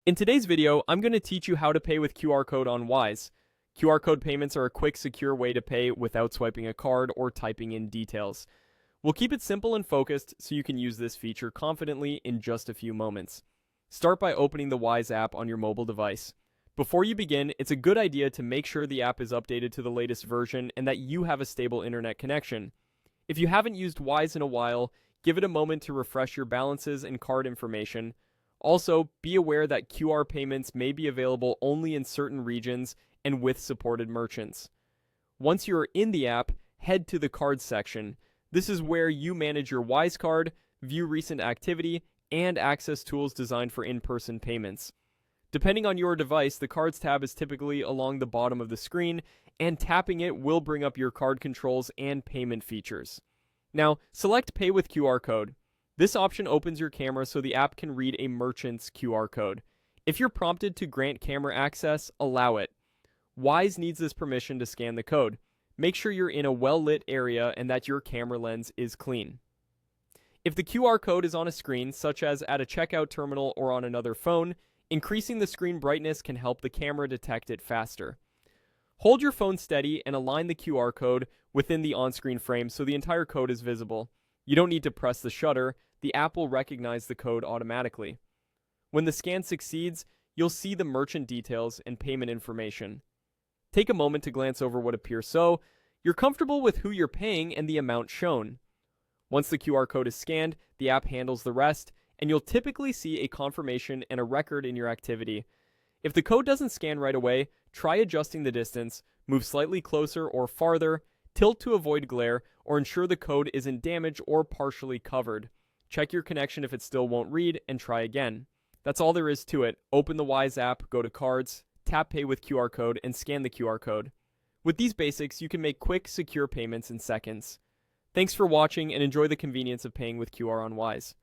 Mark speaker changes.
Speaker 1: In today's video, I'm going to teach you how to pay with QR code on Wise. QR code payments are a quick, secure way to pay without swiping a card or typing in details. We'll keep it simple and focused so you can use this feature confidently in just a few moments. Start by opening the Wise app on your mobile device. Before you begin, it's a good idea to make sure the app is updated to the latest version and that you have a stable internet connection. If you haven't used Wise in a while, give it a moment to refresh your balances and card information. Also, be aware that QR payments may be available only in certain regions and with supported merchants. Once you are in the app, head to the cards section. This is where you manage your Wise card, view recent activity, and access tools designed for in-person payments. Depending on your device, the cards tab is typically along the bottom of the screen, and tapping it will bring up your card controls and payment features. Now, select Pay with QR code. This option opens your camera so the app can read a merchant's QR code. If you're prompted to grant camera access, allow it. Wise needs this permission to scan the code. Make sure you're in a well-lit area and that your camera lens is clean. If the QR code is on a screen, such as at a checkout terminal or on another phone, increasing the screen brightness can help the camera detect it faster. Hold your phone steady and align the QR code within the on-screen frame so the entire code is visible. You don't need to press the shutter. The app will recognize the code automatically. When the scan succeeds, you'll see the merchant details and payment information. Take a moment to glance over what appears so you're comfortable with who you're paying and the amount shown. Once the QR code is scanned, the app handles the rest, and you'll typically see a confirmation and a record in your activity. If the code doesn't scan right away, try adjusting the distance, move slightly closer or farther, tilt to avoid glare, or ensure the code isn't damaged or partially covered. Check your connection if it still won't read, and try again. That's all there is to it. Open the Wise app, go to Cards, tap Pay with QR code, and scan the QR code. With these basics, you can make quick, secure payments in seconds. Thanks for watching, and enjoy the convenience of paying with QR on Wise.